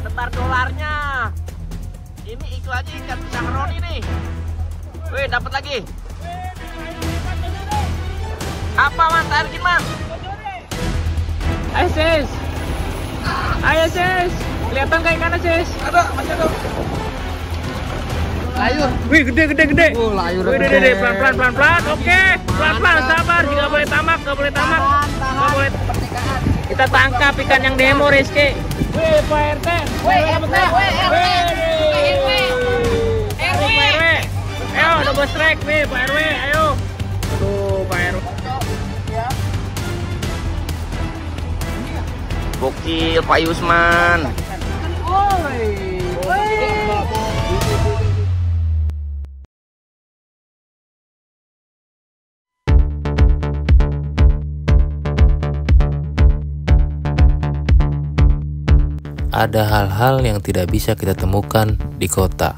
Bentar dolarnya. Ini iklannya ikan sahroni nih. Wih, dapat lagi. Apa man? Tarikin man. Ayo sis. Ayo sis. Kelihatan kayak ikannya sis. Ada, masih ada. Layur. Wih, gede. Layur. Wih, gede. Pelan. Oke. Pelan. Sabar. Nggak boleh tamak. Nggak boleh. Kita tangkap ikan yang demo, Rizky. Wih, Pak RT. Wih, RT. Ayo, double strike nih, Pak RW. Ayo. Aduh, Pak RW. Gokil, Pak Yusman. Ada hal-hal yang tidak bisa kita temukan di kota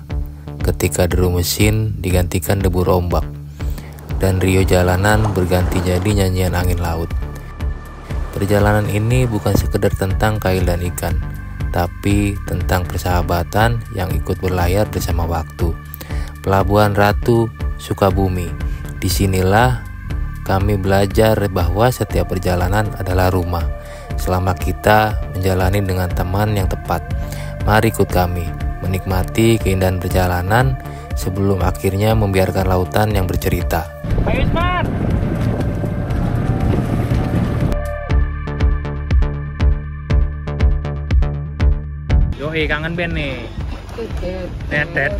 ketika deru mesin digantikan debur ombak dan rio jalanan berganti jadi nyanyian angin laut. Perjalanan ini bukan sekedar tentang kail dan ikan, tapi tentang persahabatan yang ikut berlayar bersama waktu. Pelabuhan Ratu, Sukabumi. Disinilah kami belajar bahwa setiap perjalanan adalah rumah, selama kita menjalani dengan teman yang tepat. Mari ikut kami menikmati keindahan perjalanan sebelum akhirnya membiarkan lautan yang bercerita. Pak Yusman. Yoi, kangen band nih. Netet.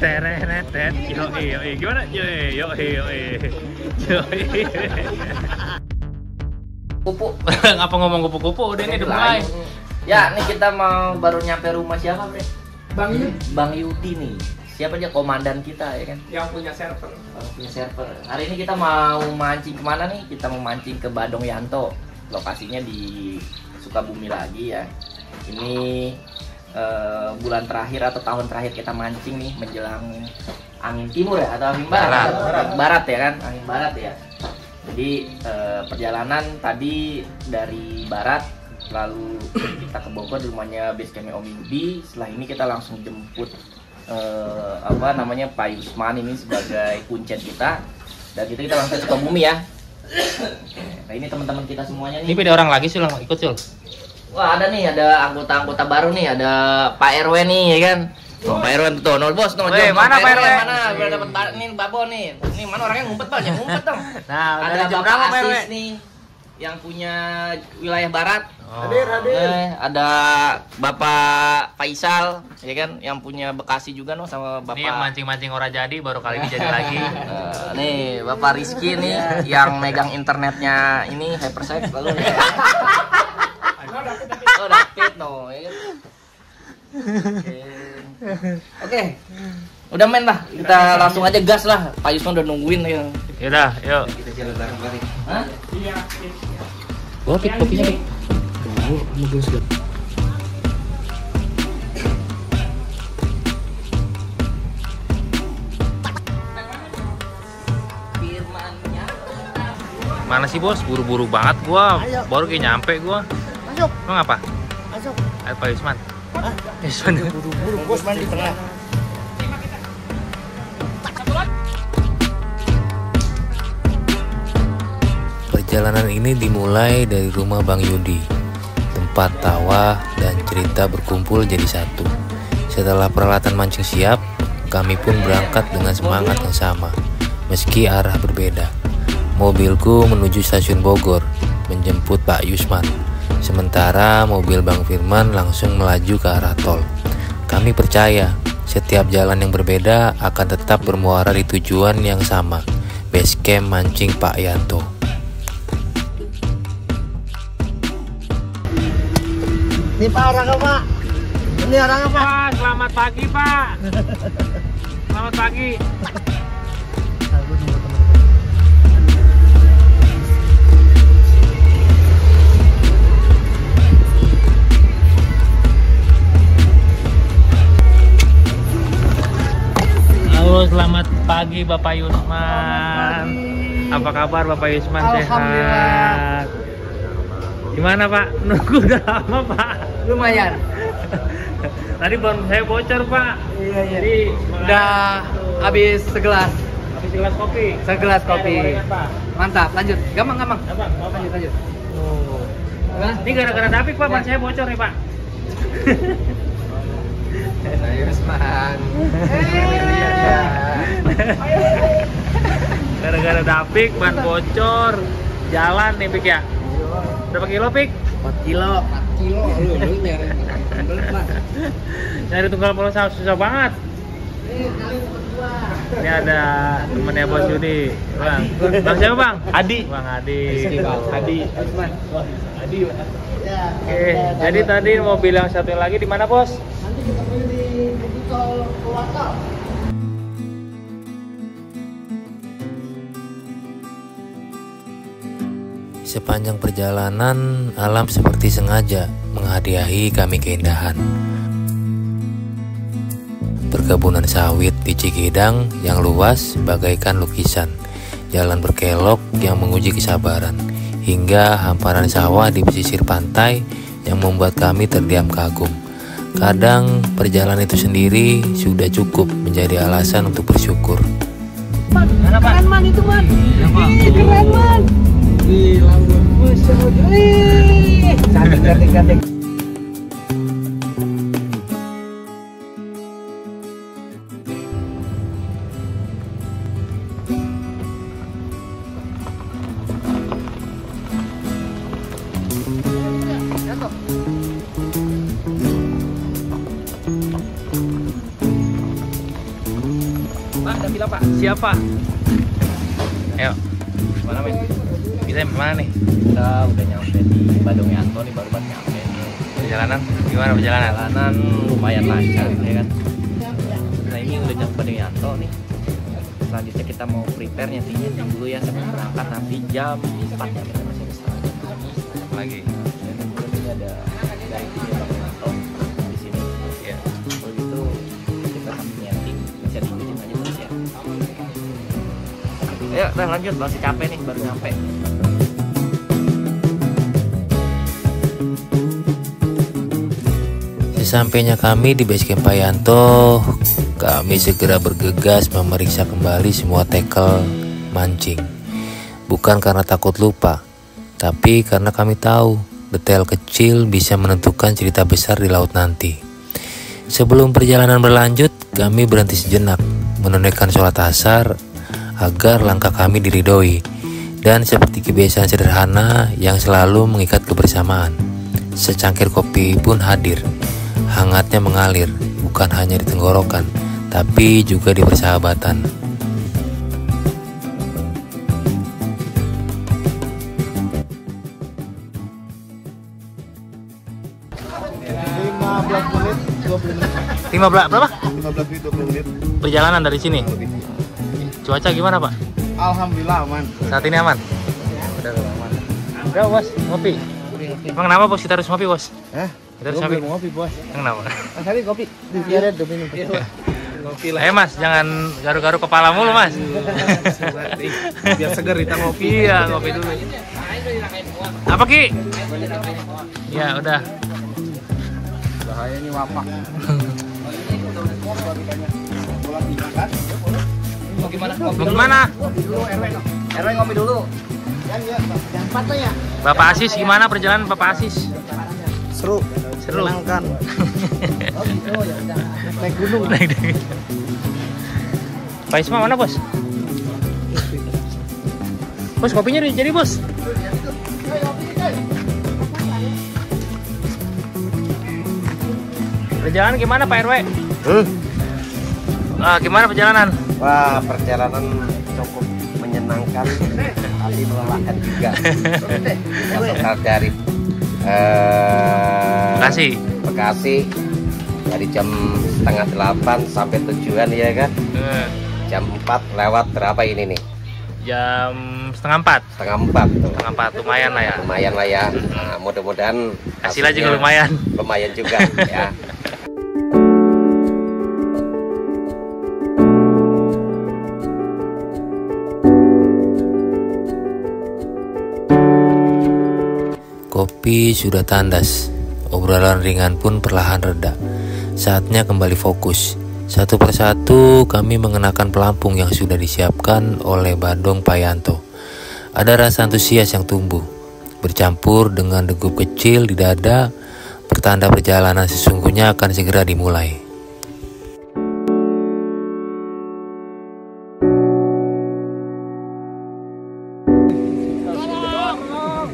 Yoi. Gimana? Yoi. Kupu. Ngapa ngomong kupu-kupu? Udah ini udah mulai. Ya, nih kita baru nyampe rumah siapa, Bre? Bang Yudi nih. Siapa aja komandan kita ya kan? Yang punya server. Hari ini kita mau mancing kemana nih? Kita mau mancing ke Badong Yanto. Lokasinya di Sukabumi lagi ya. Ini bulan terakhir atau tahun terakhir kita mancing nih menjelang angin timur ya atau angin barat? Barat ya kan? Angin barat ya. Jadi perjalanan tadi dari barat lalu kita ke Bogor di rumahnya basecampnya Om Yudi. Setelah ini kita langsung jemput Pak Yusman ini sebagai kuncen kita, dan kita langsung ke Sukabumi ya. Nah ini teman-teman kita semuanya nih. Ini beda orang lagi sih lah ikut Sul. Wah ada anggota baru nih, ada Pak RW nih ya kan. Pak RW tuh, nol bos, nol jom. Mana Pak RW? Mana? Udah dapat nih babo nih. Nih mana orangnya ngumpet dong. Nah, ada Bapak Asis nih yang punya wilayah barat. Hadir. Ada Bapak Faisal ya kan yang punya Bekasi juga sama Bapak. Ini yang mancing-mancing ora jadi baru kali ini jadi lagi. Nih Bapak Rizky nih yang megang internetnya ini Hypersec lalu. Oh David ya. Oke. Udah main lah. Kita langsung aja gas lah. Pak Yusman udah nungguin ya. Yaudah, yuk. Kita jalan bareng-bareng. Hah? Iya. Kopinya. Mana sih bos? Buru-buru banget gua. Ayo. Baru kayak nyampe gua. Masuk. Emang apa? Masuk. Ayo Pak Yusman. Hah? Yusman. Buru-buru bos main di tengah. Perjalanan ini dimulai dari rumah Bang Yudi. Tempat tawa dan cerita berkumpul jadi satu. Setelah peralatan mancing siap, kami pun berangkat dengan semangat yang sama, meski arah berbeda. Mobilku menuju stasiun Bogor, menjemput Pak Yusman. Sementara mobil Bang Firman langsung melaju ke arah tol. Kami percaya, setiap jalan yang berbeda akan tetap bermuara di tujuan yang sama, base camp mancing Pak Yanto. Ini Pak orangnya Pak. Ini orangnya Pak. Pak, selamat pagi Pak. Selamat pagi. Halo, selamat pagi Bapak Yusman. Apa kabar Bapak Yusman? Sehat? Gimana Pak? Nunggu udah lama Pak. lumayan. Tadi ban saya bocor, Pak. Iya. Jadi Udah habis segelas. habis gelas kopi. Segelas kopi. Gorengan, Pak. Mantap, lanjut. Gampang. Apa? Lanjut. Oh. Gimana? Ini gara-gara David, Pak, ban saya bocor nih, Pak. Serius, Man. Gara-gara David ban bocor. Jalan nih, Pik ya. Berapa kilo, Pik? 4 kilo. Lu Nyari tunggal polos susah banget. Ini ada temennya Bos Yudi, Bang. Bang siapa, Bang? Adi. Bang Adi. Adi. Oke, jadi tadi mobil yang satu lagi di mana, Bos? Nanti kita beli di tol Purwakarta. Sepanjang perjalanan, alam seperti sengaja menghadiahi kami keindahan. Perkebunan sawit di Cikidang yang luas bagaikan lukisan, jalan berkelok yang menguji kesabaran, hingga hamparan sawah di pesisir pantai yang membuat kami terdiam kagum. Kadang perjalanan itu sendiri sudah cukup menjadi alasan untuk bersyukur. Keren, Man, itu, Man. Keren, Man. Gila, cantik. Pak, udah bilang Pak. Siapa? Ayo, Mana men? bisa mana nih? Kita udah nyampe di Badung Yanto nih, baru nyampe nih. Perjalanan? Gimana perjalanan? Perjalanan lumayan lancar ya kan. Nah ini udah nyampe Badung Yanto nih. Selanjutnya kita mau prepare nyeting dulu ya sebelum berangkat nanti jam 4 ya, kita masih ada setengah jam Lagi. dan kemudian ini ada dari video Badung Yanto di sini. Iya. Kalau gitu kita sambil nyeting bisa diikutin aja terus ya. Ayo, udah lanjut, masih capek nih baru nyampe. Sesampainya kami di base camp Pak Yanto, kami segera bergegas memeriksa kembali semua tackle mancing. Bukan karena takut lupa, tapi karena kami tahu detail kecil bisa menentukan cerita besar di laut nanti. Sebelum perjalanan berlanjut, kami berhenti sejenak menunaikan sholat asar agar langkah kami diridhoi, dan seperti kebiasaan sederhana yang selalu mengikat kebersamaan, secangkir kopi pun hadir. Hangatnya mengalir, bukan hanya di tenggorokan, tapi juga di persahabatan. Berapa? 15 menit, 20 menit. Perjalanan dari sini. Cuaca gimana, Pak? Alhamdulillah, Man. Saat ini aman? Udah aman. Udah, Bos, ngopi. Emang kenapa, Bos, kita harus ngopi, Bos? Kita harus ngopi. Ngopi, Bos. Kenapa? Mas Hari kopi. Biarin tuh minum. Ngopi lah. Mas, jangan garu-garu kepala mulu, Mas. Biar segar kita ngopi. Iya, ngopi dulu. Apa, Ki? Ya, udah. Bahaya ini wapak. Mau gimana? Mau gimana? RW ngopi dulu. Yang patahnya. Bapak Asis, gimana perjalanan Bapak Asis? Seru. Seru. Menyenangkan. Naik gunung. Pak Isma mana, Bos? Bos, kopinya udah jadi, Bos. Perjalanan gimana, Pak RW? Gimana perjalanan? Wah, perjalanan cukup menyenangkan, tapi melelahkan juga. Berasal dari Bekasi dari jam setengah 8 sampai tujuan ya kan. Jam 4 lewat berapa ini nih? Jam setengah 4. Setengah 4 tuh. Setengah 4 lumayan lah ya. Lumayan lah ya. Nah, mudah-mudahan Hasilnya juga lumayan. Lumayan juga ya. Kopi sudah tandas, obrolan ringan pun perlahan reda. Saatnya kembali fokus. Satu persatu kami mengenakan pelampung yang sudah disiapkan oleh Badong Pak Yanto. Ada rasa antusias yang tumbuh, bercampur dengan degup kecil di dada, pertanda perjalanan sesungguhnya akan segera dimulai.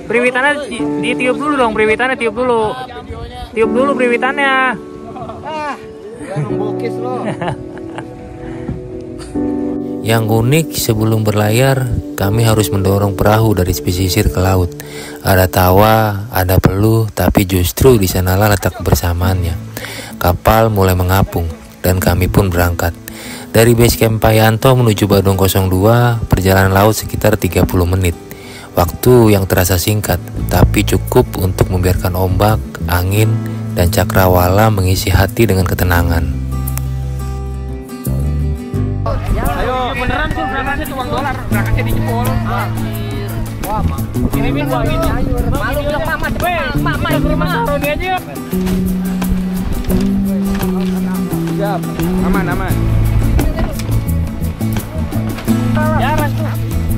Priwitannya ditiup dulu dong, priwitannya tiup dulu. Tiup dulu priwitannya. Jangan bokis lo. Yang unik, sebelum berlayar, kami harus mendorong perahu dari pesisir ke laut. Ada tawa, ada peluh, tapi justru di sanalah letak kebersamaannya. Kapal mulai mengapung, dan kami pun berangkat. Dari base camp Pak Yanto menuju Badong 02, perjalanan laut sekitar 30 menit. Waktu yang terasa singkat, tapi cukup untuk membiarkan ombak, angin, dan cakrawala mengisi hati dengan ketenangan. Ayo, beneran tuh berangkatnya tuh uang dolar, berangkatnya di jempol. Wah, ini gua ini. Malu bilang mama, mama ke rumah Roni aja. Siap, aman. Jarang tuh.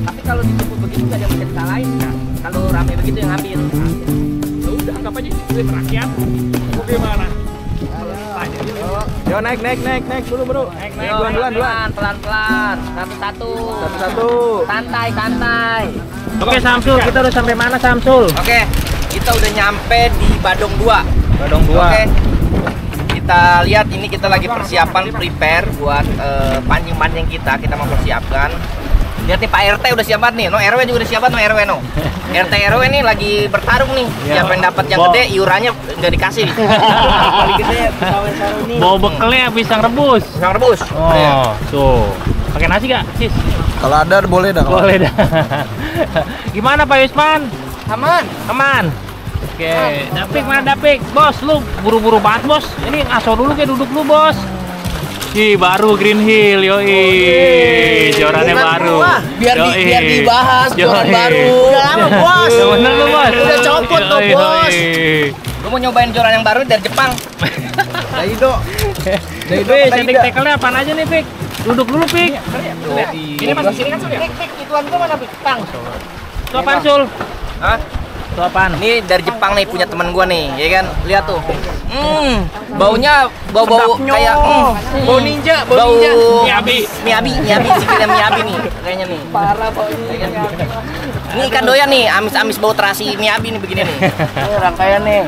Tapi kalau dijemput begitu gak ada yang salahin kan. Kalau rame begitu yang ambil. Ya udah, anggap aja duit rakyat. Gimana? Yo naik dulu bro. Naik duluan. Pelan-pelan. Satu-satu. Santai. Oke Samsul, kita udah sampai mana Samsul? Oke, kita udah nyampe di Badong 2. Badong 2. Oke. Kita lihat ini kita lagi persiapan prepare buat pancing-pancing kita mempersiapkan. Lihat nih Pak RT udah siap banget nih, no RW juga udah siap banget, no RW no. RT RW nih lagi bertarung nih, siapa yang dapat yang gede, iurannya nggak dikasih. Paling gede pegawai Saroni. Bawa bekelnya pisang rebus. Oh, tuh. Pakai nasi gak, Sis? Kalau ada boleh dah. Boleh dah. Gimana Pak Yusman? Aman. Oke, Dapik mana Dapik? Bos, lu buru-buru banget bos. Ini ngaso dulu kayak duduk lu bos. Baru Green Hill, yoi. Jorannya baru. Biar dibahas joran baru. Udah lama bos. Bener lu bos. Udah copot tuh bos. Gue mau nyobain joran yang baru dari Jepang. Daido. Setting tackle-nya apaan aja nih, Pik? Duduk dulu, Pik. Ini masih sini kan sudah. Ituan gue mana Pik? Tang. Itu apaan, Sul? Hah? Itu apaan? Ini dari Jepang nih, punya teman gua nih, ya kan? Lihat tuh. Baunya bau kayak bau ninja, Miyabi, sikitnya Miyabi nih, kayaknya nih. Parah baunya. Ini ikan doyan nih, amis-amis bau terasi Miyabi nih begini nih. Rangkaian nih.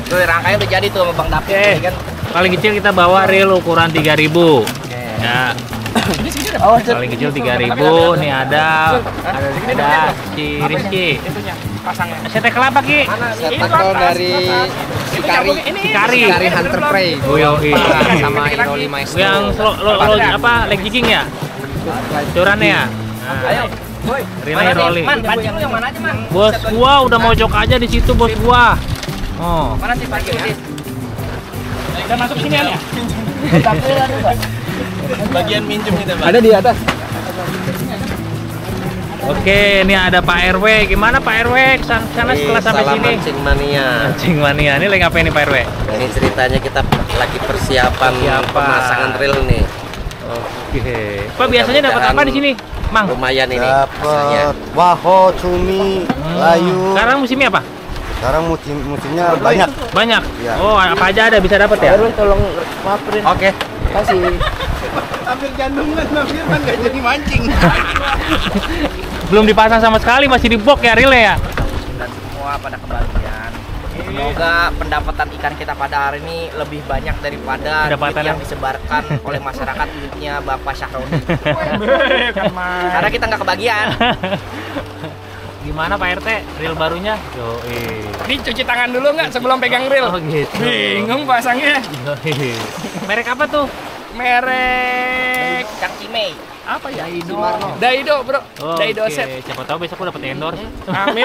Tuh rangkaian udah jadi tuh sama Bang Dapik, ya kan? Paling kecil kita bawa reel ukuran 3000. Ya. Paling kecil 3000. Nih ada si Rizky. Setek kelapa Ki? Setek dari Sikari Hunter Prey. Oh yoi. Sama Iroli Maestro. Yang lo apa leg jigging ya? Curannya ya? Ayo. Relay rolling. Man, pancing lu yang mana aja, Man? Bos gua udah mojok aja di situ bos gua. Oh. Mana sih pancing sih? Udah masuk sini ya? Bagian minjem kita, Bang. Ada di atas. Oke, ini ada Pak RW. Gimana Pak RW? Sana setelah sampai sini. Mancing mania. Mancing mania. Ini lagi ngapain nih Pak RW? Ini ceritanya kita lagi persiapan pemasangan reel nih. Oke. Pak biasanya dapat apa di sini, Mang? Lumayan ini. Dapat waho, cumi, layu. Sekarang musimnya apa? Sekarang musimnya banyak. Banyak. Ya. Oh, apa aja ada bisa dapat ya? Tolong maafin. Oke. Kasih. Ambil jandungan, nggak jadi mancing. Belum dipasang sama sekali, masih di box ya relay ya? Dan semua pada kebahagiaan. Semoga pendapatan ikan kita pada hari ini lebih banyak daripada duit yang disebarkan oleh masyarakat duitnya Bapak Syahroni. Karena kita nggak kebagian. Gimana Pak RT, reel barunya? Yoi. Ini cuci tangan dulu nggak sebelum pegang reel? Oh gitu. Bingung pasangnya. Yoi. Merek apa tuh? Merek Cangcimei. apa ya? Daido bro. Daido set. Siapa tahu besok udah dapat endorse. Amin.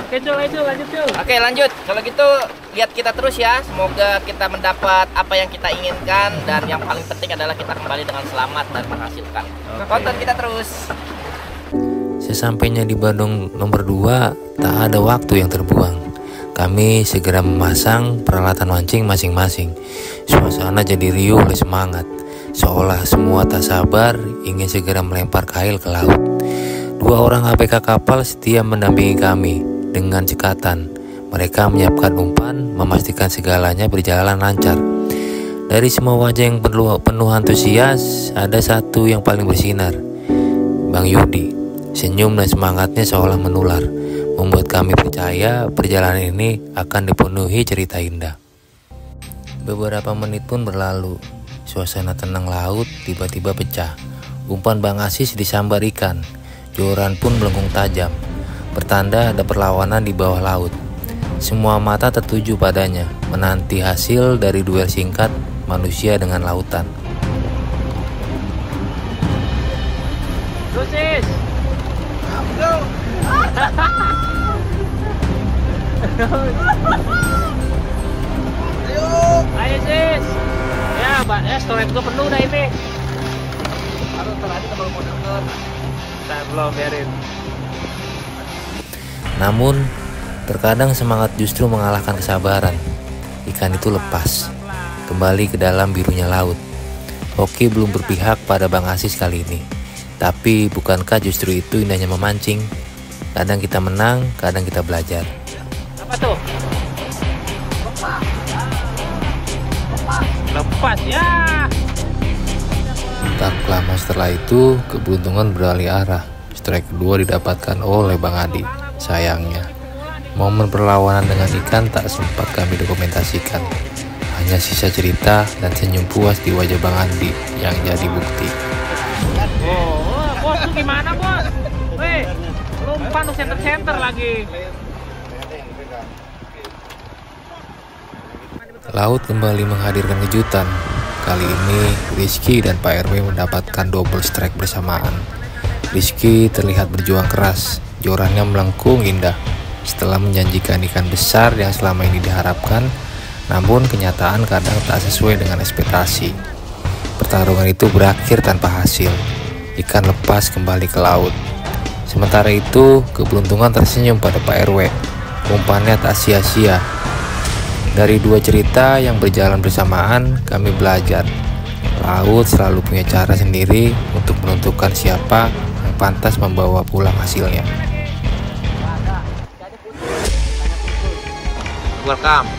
Oke Cul, lanjut Cul. Oke lanjut, kalau gitu lihat kita terus ya. Semoga kita mendapat apa yang kita inginkan. Dan yang paling penting adalah kita kembali dengan selamat dan menghasilkan. Tonton kita terus. Sesampainya di Badong nomor 2, tak ada waktu yang terbuang. Kami segera memasang peralatan mancing masing-masing. Suasana jadi riuh oleh semangat, seolah semua tak sabar ingin segera melempar kail ke laut. 2 orang APK kapal setia mendampingi kami dengan cekatan. Mereka menyiapkan umpan, memastikan segalanya berjalan lancar. Dari semua wajah yang penuh antusias, ada satu yang paling bersinar, Bang Yudi. Senyum dan semangatnya seolah menular, membuat kami percaya perjalanan ini akan dipenuhi cerita indah. Beberapa menit pun berlalu. Suasana tenang laut tiba-tiba pecah. Umpan Bang Asis disambar ikan. Joran pun melengkung tajam, pertanda ada perlawanan di bawah laut. Semua mata tertuju padanya, menanti hasil dari duel singkat manusia dengan lautan. Sis. Ayo sis. Ya, storage gue penuh dah ini. Harus terlatih kalau mau denger. Belum biarin. Namun, terkadang semangat justru mengalahkan kesabaran. Ikan itu lepas, kembali ke dalam birunya laut. Hoki belum berpihak pada Bang Asis kali ini. Tapi bukankah justru itu indahnya memancing? Kadang kita menang, kadang kita belajar. Apa tuh? Lepas ya. Tak lama setelah itu, keberuntungan beralih arah. Strike kedua didapatkan oleh Bang Adi. Sayangnya, momen perlawanan dengan ikan tak sempat kami dokumentasikan. Hanya sisa cerita dan senyum puas di wajah Bang Adi yang jadi bukti. Bos, lu gimana bos? Weh, lu umpan center lagi. Laut kembali menghadirkan kejutan. Kali ini Rizky dan Pak RW mendapatkan double strike bersamaan. Rizky terlihat berjuang keras, jorannya melengkung indah setelah menjanjikan ikan besar yang selama ini diharapkan, namun kenyataan kadang tak sesuai dengan ekspektasi. Pertarungan itu berakhir tanpa hasil. Ikan lepas kembali ke laut. Sementara itu, keberuntungan tersenyum pada Pak RW. Umpannya tak sia-sia. Dari 2 cerita yang berjalan bersamaan, kami belajar laut selalu punya cara sendiri untuk menentukan siapa yang pantas membawa pulang hasilnya. Welcome.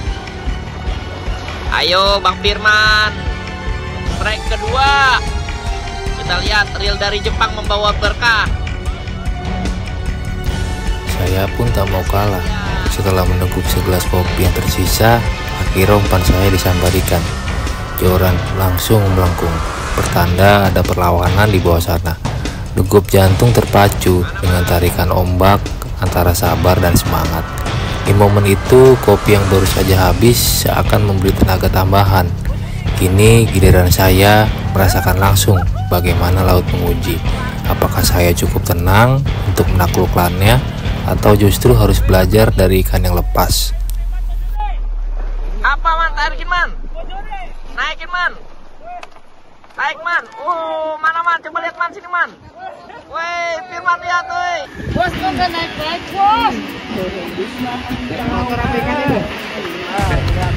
Ayo Bang Firman. Strike kedua. Kita lihat reel dari Jepang membawa berkah. Saya pun tak mau kalah. Setelah meneguk segelas kopi yang tersisa, akhirnya umpan saya disambar ikan. Joran langsung melengkung, pertanda ada perlawanan di bawah sana. Degup jantung terpacu dengan tarikan ombak antara sabar dan semangat. Di momen itu, kopi yang baru saja habis seakan memberi tenaga tambahan. Kini giliran saya merasakan langsung bagaimana laut menguji. Apakah saya cukup tenang untuk menaklukkannya, atau justru harus belajar dari ikan yang lepas. Apa man? Tarikin man. Naikin man. Naik man. Mana man? Coba lihat man sini man. Woi, Firman lihat woi. Bos, kok nggak naik bos?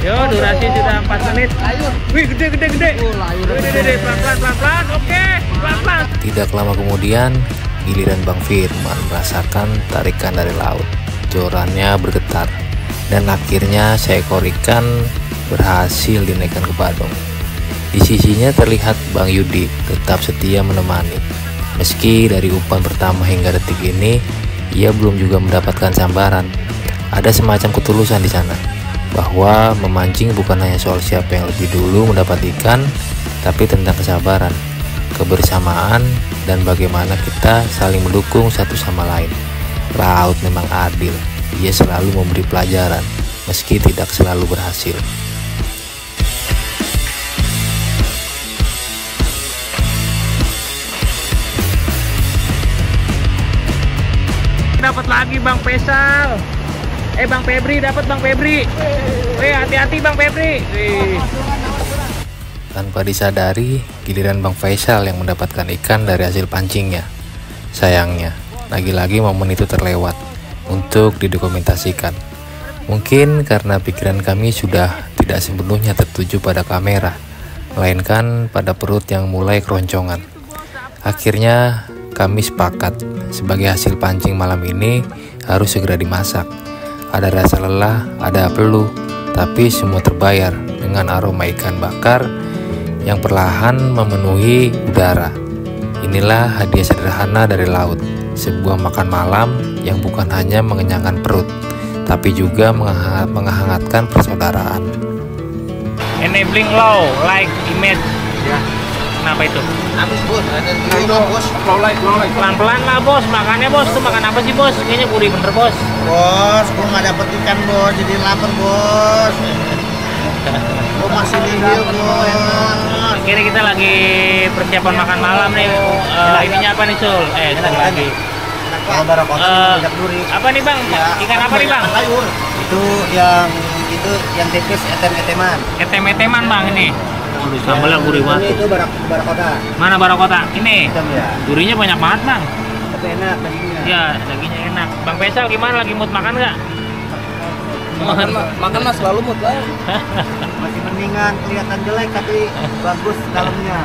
Yo, durasi sudah 4 menit. Wih, gede. Pelan-pelan. Oke, pelan-pelan. Tidak lama kemudian, giliran Bang Firman merasakan tarikan dari laut. Jorannya bergetar, dan akhirnya seekor ikan berhasil dinaikkan ke badong. Di sisinya terlihat Bang Yudi tetap setia menemani. Meski dari umpan pertama hingga detik ini, ia belum juga mendapatkan sambaran. Ada semacam ketulusan di sana, bahwa memancing bukan hanya soal siapa yang lebih dulu mendapat ikan, tapi tentang kesabaran, kebersamaan, dan bagaimana kita saling mendukung satu sama lain. Laut memang adil, ia selalu memberi pelajaran, meski tidak selalu berhasil. Dapat lagi Bang Faisal. Bang Febri dapat Bang Febri. Hati-hati Bang Febri. Tanpa disadari, giliran Bang Faisal yang mendapatkan ikan dari hasil pancingnya. Sayangnya, lagi-lagi momen itu terlewat untuk didokumentasikan. Mungkin karena pikiran kami sudah tidak sepenuhnya tertuju pada kamera, melainkan pada perut yang mulai keroncongan. Akhirnya kami sepakat sebagai hasil pancing malam ini harus segera dimasak. Ada rasa lelah, ada peluh, tapi semua terbayar dengan aroma ikan bakar yang perlahan memenuhi udara. Inilah hadiah sederhana dari laut, sebuah makan malam yang bukan hanya mengenyangkan perut, tapi juga menghangatkan persaudaraan. Enabling low like image. Ya. Kenapa itu? Habis bos, ada dulu bos. Pelan-pelan lah bos, makannya bos. Itu makan apa sih bos? Kayaknya gurih bener bos. Bos, gua nggak dapet ikan bos, jadi lapar bos. Gua masih nihil bos. Kira kita lagi persiapan makan malam nih. Ininya apa nih Sul? Lagi. Kalau banyak duri. Apa nih bang? Ikan apa nih bang? Itu yang tipis etem-eteman. Etem-eteman bang ini. Waduh, sambalnya gurih banget. Itu barakota. Mana barakota? Ini. Hitam ya. Durinya banyak banget bang. Tapi enak dagingnya. Ya, dagingnya enak. Bang Faisal gimana? Lagi mood makan nggak? Makan mas selalu mood lah. Masih mendingan kelihatan jelek tapi bagus dalamnya.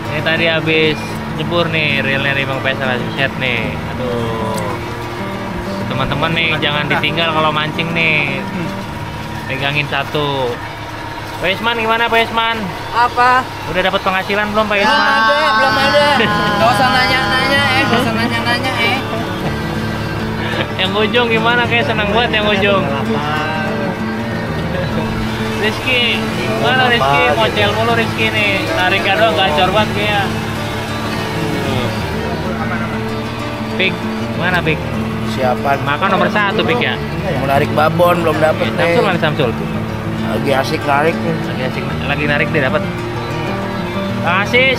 Ini tadi habis jebur nih reelnya nih Bang Faisal set nih. Aduh. Teman-teman nih jangan ditinggal kalau mancing nih. Pegangin satu. Pak Isman gimana Pak Isman? Apa? Udah dapat penghasilan belum Pak Isman? Belum ada. Gak usah nanya-nanya gak usah nanya-nanya Yang Ujung gimana? Kayak senang banget yang Ujung. Rizky, mana Rizky? Mocel mulu Rizky nih. Tariknya doang gacor banget kayaknya. Pik, mana Pik? Siapa? Makan nomor 1 Pik ya? Mau narik babon belum dapet Samsul mana Samsul? Lagi asik narik nih. Lagi narik dia dapat. Bang Asis.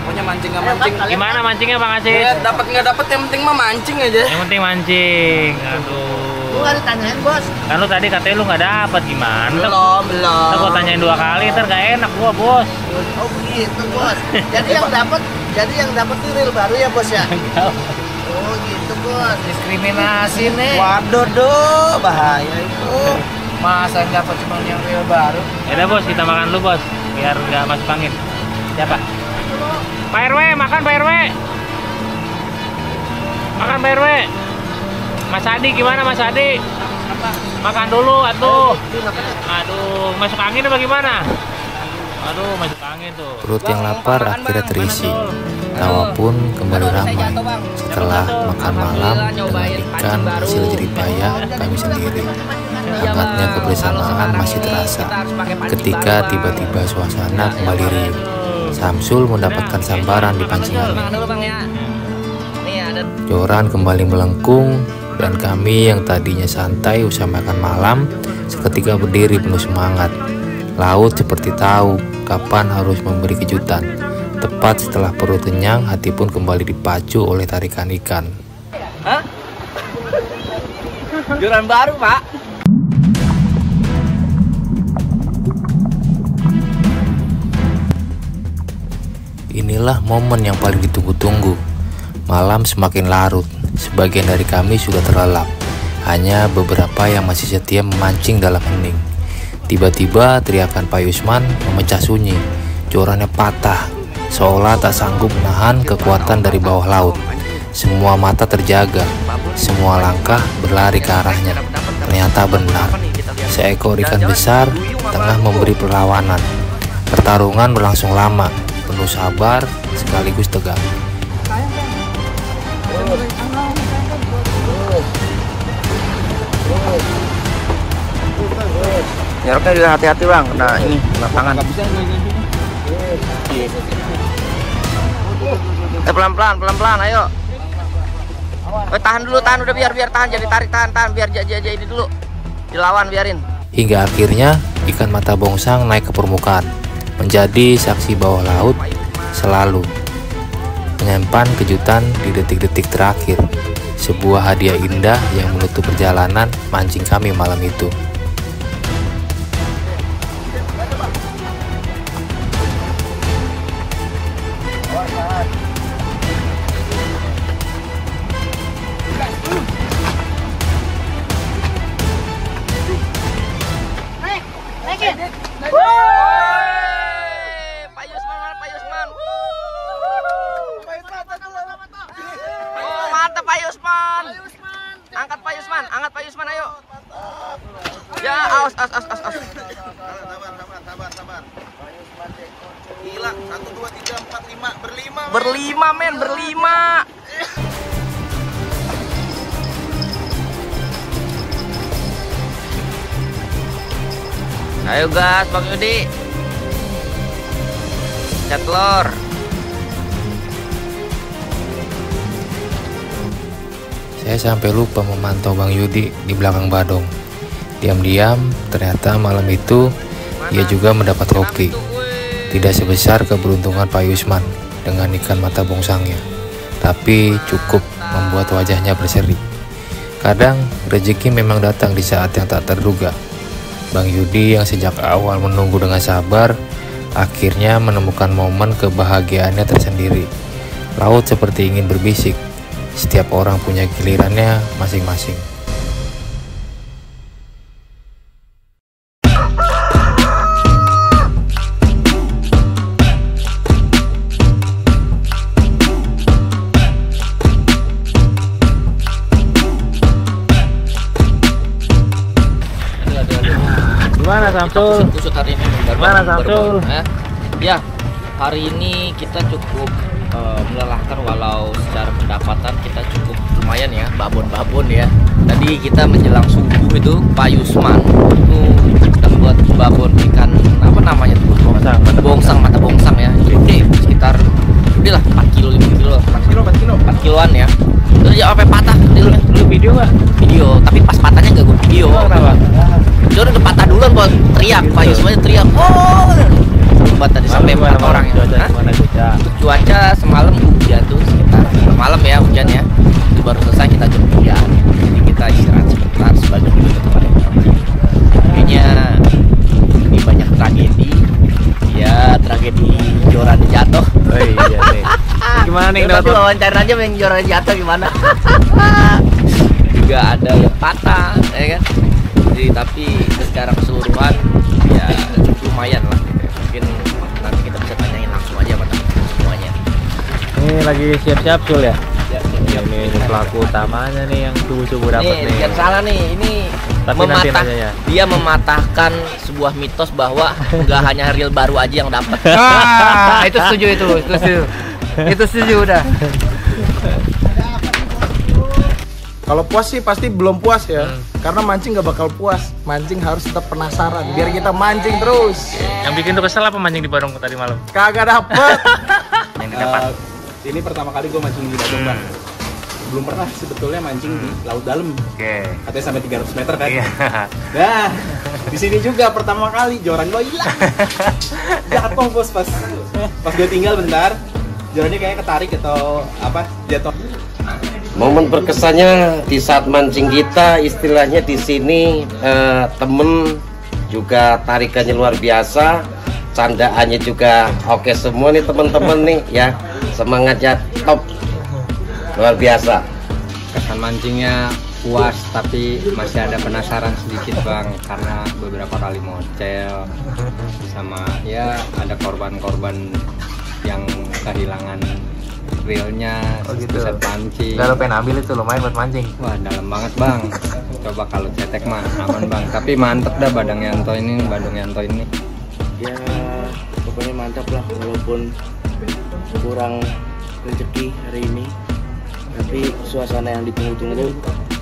Pokoknya mancing nggak mancing. Gimana mancingnya Bang Asis? Ya, dapat nggak dapat yang penting mah mancing aja. Yang penting mancing. Aduh. Lu nggak ditanyain bos? Kan lu tadi katanya lu nggak dapat gimana? Belum. Ntar gua tanyain 2 kali ntar gak enak gua bos. Oh begitu bos. Jadi yang dapat tuh reel baru ya bos ya? Oh gitu bos. Diskriminasi nih. Waduh bahaya itu. Masa yang dapat cuma yang real baru? Ya udah bos, kita makan dulu bos, biar nggak masuk angin. Siapa? Pak RW, makan Pak RW. Makan Pak RW. Mas Adi gimana Mas Adi? Makan dulu atuh. Aduh, masuk angin apa gimana? Aduh, masuk angin tuh. Perut yang lapar akhirnya terisi. Tawa pun kembali ramai setelah makan malam dengan ikan hasil jeripaya kami sendiri. Hangatnya kebersamaan masih terasa ketika tiba-tiba suasana kembali riuh. Samsul mendapatkan sambaran di pancingannya. Joran kembali melengkung dan kami yang tadinya santai usai makan malam seketika berdiri penuh semangat. Laut seperti tahu kapan harus memberi kejutan. Tepat setelah perut kenyang, hati pun kembali dipacu oleh tarikan ikan. Hah? Joran baru Pak. Inilah momen yang paling ditunggu-tunggu. Malam semakin larut, sebagian dari kami sudah terlelap. Hanya beberapa yang masih setia memancing dalam hening. Tiba-tiba teriakan Pak Yusman memecah sunyi. Jorannya patah, seolah tak sanggup menahan kekuatan dari bawah laut. Semua mata terjaga, semua langkah berlari ke arahnya. Ternyata benar, seekor ikan besar tengah memberi perlawanan. Pertarungan berlangsung lama, penuh sabar sekaligus tegang. Nyeroknya juga hati-hati bang, kena ini, kena tangan. Pelan-pelan, ayo. Tahan dulu, udah biar tahan, jadi tarik, tahan, biar jadi ini dulu. Dilawan, biarin. Hingga akhirnya ikan mata bongsang naik ke permukaan, menjadi saksi bawah laut selalu menyimpan kejutan di detik-detik terakhir. Sebuah hadiah indah yang menutup perjalanan mancing kami malam itu. Pak Yusman, ayo. Ya, aus. Sabar. Gila, 1, 2, 3, 4, 5, berlima. Berlima. Ayo gas, Bang Yudi. Cat telur. Saya sampai lupa memantau Bang Yudi di belakang Badong. Diam-diam, ternyata malam itu ia juga mendapat hoki. Tidak sebesar keberuntungan Pak Yusman dengan ikan mata bongsangnya, tapi cukup membuat wajahnya berseri. Kadang rezeki memang datang di saat yang tak terduga. Bang Yudi yang sejak awal menunggu dengan sabar, akhirnya menemukan momen kebahagiaannya tersendiri. Laut seperti ingin berbisik, setiap orang punya gilirannya masing-masing. Gimana Samsul? Kusut hari ini. Gimana Samsul? Ya, hari ini kita cukup melelahkan, walau secara pendapatan kita cukup lumayan ya, babon ya. Tadi kita menjelang subuh itu Pak Yusman itu kita buat babon ikan apa namanya tuh? Mata bongsang ya. Gede, sekitar gede lah 4 kilo 5 kilo. 4 kiloan ya. Terus ya sampai patah dilnya. Lu video nggak? Video, tapi pas patahnya nggak gue video. Kenapa? Dia udah patah duluan buat teriak, Pak Yusman teriak. Oh, sempat tadi sampai 4 orang ya. Cuaca semalam hujan tuh sekitar malam ya hujannya. Itu baru selesai kita jemput ya. Jadi kita istirahat sebentar sebagai penutup. Kayaknya ini banyak tragedi. Ya, tragedi Joran jatuh. Oh iya nih. Gimana nih Nanti wawancara aja yang Joran jatuh gimana? Juga ada yang patah, ya kan? Jadi tapi secara keseluruhan ya lumayan lah. Mungkin nanti kita bisa tanyain langsung aja pada semuanya. Ini lagi siap-siap Sul ya? Ya, ini pelaku utamanya nih yang subuh-subuh dapat nih. Jangan salah nih, ini Tapi dia mematahkan sebuah mitos bahwa nggak hanya reel baru aja yang dapat. Itu setuju itu setuju udah. Kalau puas sih pasti belum puas ya, karena mancing nggak bakal puas. Mancing harus tetap penasaran, biar kita mancing terus. Yang bikin lu kesel apa mancing di Badong tadi malam? Kagak dapet. Yang didapat. Ini pertama kali gue mancing di Badung, Bang. Belum pernah sebetulnya mancing di laut dalam. Oke. Katanya sampai 300 meter kan. Iya. Nah, di sini juga pertama kali joran gue hilang. Jatuh bos pas gue tinggal bentar. Jorannya kayak ketarik atau apa jatuh. Momen berkesannya di saat mancing kita, istilahnya di sini temen juga tarikannya luar biasa, candaannya juga oke semua nih teman-teman nih ya, semangatnya top, luar biasa. Kesan mancingnya puas, tapi masih ada penasaran sedikit Bang, karena beberapa kali mocel sama ya ada korban-korban yang kehilangan reelnya saat mancing. Kalau pengen ambil itu lumayan buat mancing. Wah dalam banget Bang. Coba kalau cetek mah aman Bang. Tapi mantep dah Badung Yanto ini. Ya pokoknya mantap lah, walaupun kurang rezeki hari ini, tapi suasana yang ditunggu-tunggu,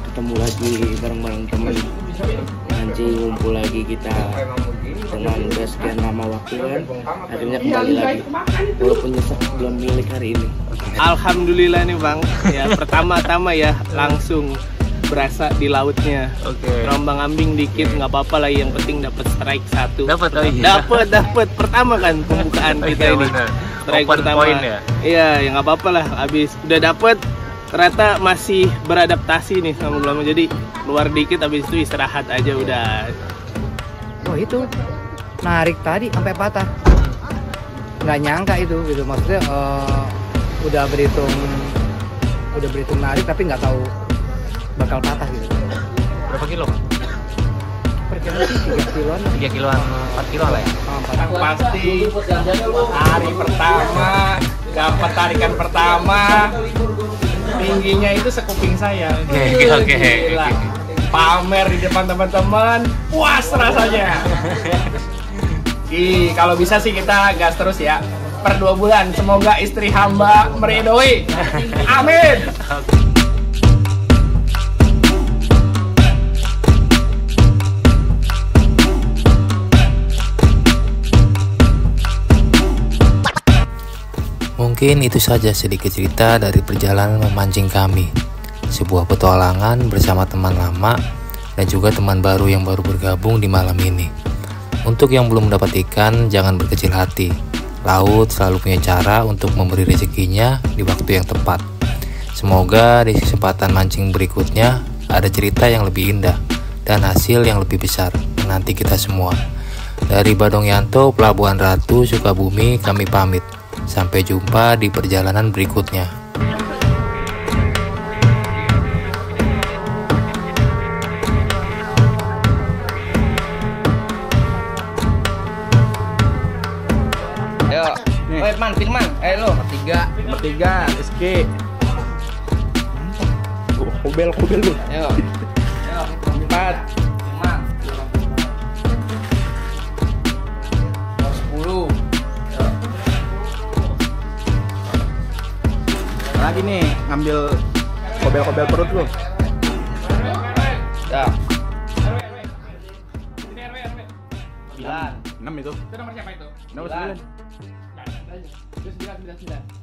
ketemu lagi bareng-bareng teman, mancing, ngumpul lagi kita dengan udah sekian lama waktu kan, akhirnya kembali lagi walaupun nyesek belum milik hari ini. Alhamdulillah nih Bang. Ya pertama-tama ya langsung berasa di lautnya. Oke. Rombang ambing dikit nggak apa-apa lah, yang penting dapat strike 1. Dapat, oh iya. Dapat pertama kan pembukaan kita ini. Bener. Strike Open pertama. point ya? Iya, ya nggak apa-apa lah. Abis udah dapat, ternyata masih beradaptasi nih sama lama, jadi keluar dikit, habis itu istirahat aja udah. Oh itu narik tadi sampai patah, nggak nyangka itu gitu, maksudnya udah berhitung narik tapi nggak tahu bakal patah gitu. Berapa kilo? Perkiraan sih 3 kiloan. 3 kiloan, 4 kilo lah ya? Pasti hari pertama dapat tarikan pertama, tingginya itu sekuping saya. Oke. Gila. pamer di depan teman-teman, puas rasanya. Kalau bisa sih kita gas terus ya. Per 2 bulan, semoga istri hamba meridoi. Amin. Mungkin itu saja sedikit cerita dari perjalanan memancing kami. Sebuah petualangan bersama teman lama dan juga teman baru yang baru bergabung di malam ini. Untuk yang belum mendapat ikan, jangan berkecil hati. Laut selalu punya cara untuk memberi rezekinya di waktu yang tepat. Semoga di kesempatan mancing berikutnya ada cerita yang lebih indah dan hasil yang lebih besar menanti kita semua. Dari Badong Yanto, Pelabuhan Ratu, Sukabumi, kami pamit. Sampai jumpa di perjalanan berikutnya. Ayo, Firman, ayo lo. Bertiga, SK. Kubel lu. Ayo. 4. 10. Lagi nih ngambil kobel-kobel perut lu. Ya. 9. 6 itu. Itu nomor siapa itu? Nomor 9. 9.